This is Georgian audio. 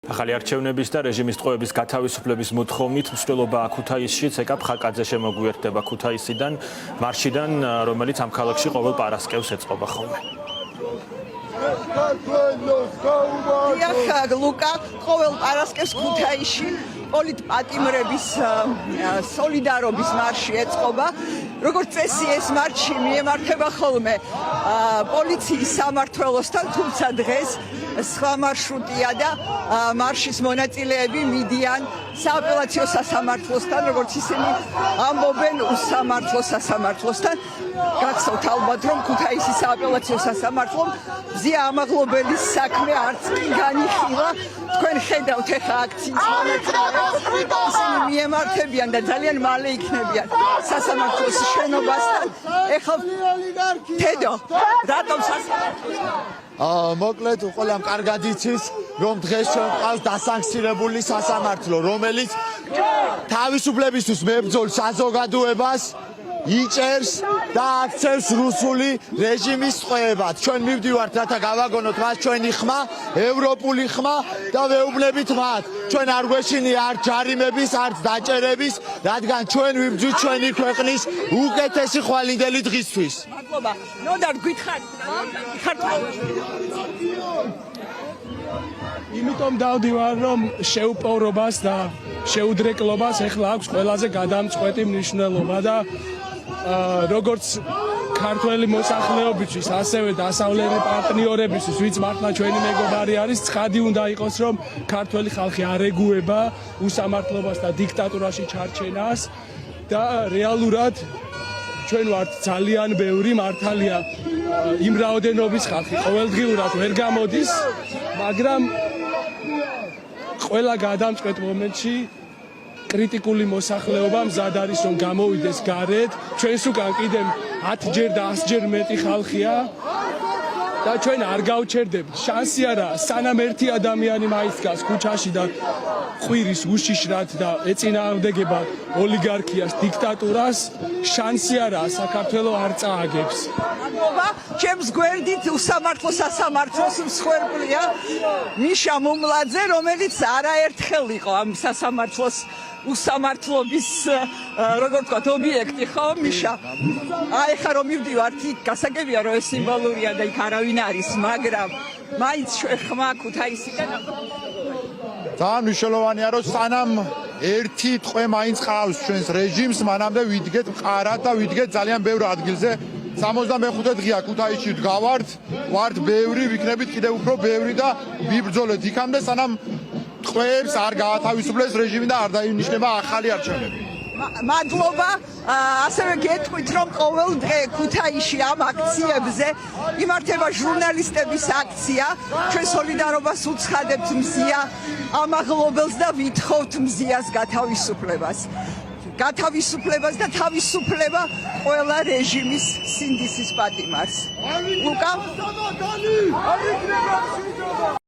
ახალი არჩევნების და რეჟიმის ტყვეების გათავისუფლების მოთხოვნით მსვლელობა ქუთაისში ცეკა ფხაკაძე შემოგვიერთდება ქუთაისიდან მარშიდან, რომელიც ამ ქალაქში ყოველ პარასკევს ეწყობა ხოლმე. ლუკა ყოველ პარასკევს ქუთაისში პოლიტპატიმრების სოლიდარობის მარში ეწყობა. როგორც წესი ეს მარში მიემართება ხოლმე პოლიციის სამმართველოსთან, თუმცა დღეს სხვა მარშრუტია და მარშის მონაწილეები მიდიან სააპელაციო სასამართლოსთან, როგორც ისინი ამბობენ უსამართლო სასამართლოსთან. გახსოვთ ალბათ, რომ ქუთაისის სააპელაციო სასამართლომ მზია ამაღლობელის საქმე არც კი განიხილა. თქვენ ხედავთ ახლა აქციის მონაწილეებს, ისინი მიემართებიან და ძალიან მალე იქნებიან სასამართლოს შენობასთან. ეხლა თედო, რატომ სასამართლო? მოკლედ ყველამ კარგად იცის, რომ დღეს ჩვენ ყავს დასანქცირებული სასამართლო, რომელიც თავისუფლებისთვის მებრძოლ საზოგადოებას იჭერს და აქცევს რუსული რეჟიმის ტყვეებად. ჩვენ მივდივართ, რათა გავაგონოთ მას ჩვენი ხმა, ევროპული ხმა და ვეუბნებით მათ. ჩვენ არ გვეშინია არც ჯარიმების, არც დაჭერების, რადგან ჩვენ ვიბრძვით ჩვენი ქვეყნის უკეთესი ხვალინდელი დღისთვის. მადლობა. ნოდარ გითხარით. იმიტომ დავდივარ, რომ შეუპოვრობას და შეუდრეკლობას ეხლა აქვს ყველაზე გადამწყვეტი მნიშვნელობა და როგორც ქართველი მოსახლეობისთვის, ასევე დასავლელი პარტნიორებისთვის, ვინც მართლა ჩვენი მეგობარი არის, ცხადი უნდა იყოს, რომ ქართველი ხალხი არ ეგუება უსამართლობას და დიქტატურაში ჩარჩენას და რეალურად ჩვენ ვართ ძალიან ბევრი, მართალია იმ რაოდენობის ხალხი ყოველდღიურად ვერ გამოდის, მაგრამ ყველა გადამწყვეტ მომენტში კრიტიკული მოსახლეობა მზად არის, რომ გამოვიდეს გარეთ. ჩვენს უკან კიდევ 10-ჯერ და 100-ჯერ მეტი ხალხია და ჩვენ არ გავჩერდებთ. შანსი არაა, სანამ ერთი ადამიანი მაინც დგას ქუჩაში და ყვირის უშიშრად და ეწინააღმდეგება ოლიგარქიას, დიქტატურას, შანსი არაა, საქართველოს არ წააგებს. მადლობა. ჩემს გვერდით უსამართლო სასამართლოს მსხვერპლია მიშა მუმლაძე, რომელიც არაერთხელ იყო ამ სასამართლოს უსამართლობის როგორც ვთქვათ ობიექტი, ხო მიშა? აი ხა რომ მივდივართ იქ, გასაგებია რომ ეს სიმბოლურია და იქ არავინ არის, მაგრამ მაინც ჩვენ ხმა ქუთაისიდან ძალიან მნიშვნელოვანია, რომ სანამ ერთი ტყვე მაინც ყავს ჩვენს რეჟიმს, მანამდე ვიდგეთ მყარად და ვიდგეთ ძალიან ბევრ ადგილზე. 65 დღეა ქუთაისში ვდგავართ, ვართ ბევრი, ვიქნებით კიდევ უფრო ბევრი და ვიბრძოლეთ იქამდე, სანამ ტყვეებს არ გაათავისუფლეს რეჟიმი და არ დაინიშნება ახალი არჩევნები. მადლობა. ასევე გეტყვით, რომ ყოველ დღე ქუთაისში ამ აქციებზე იმართება ჟურნალისტების აქცია. ჩვენ სოლიდარობას უცხადებთ მზია ამაღლობელს და ვითხოვთ მზიას გათავისუფლებას და თავისუფლება ყველა რეჟიმის სინდისის პატიმარს. ლუკა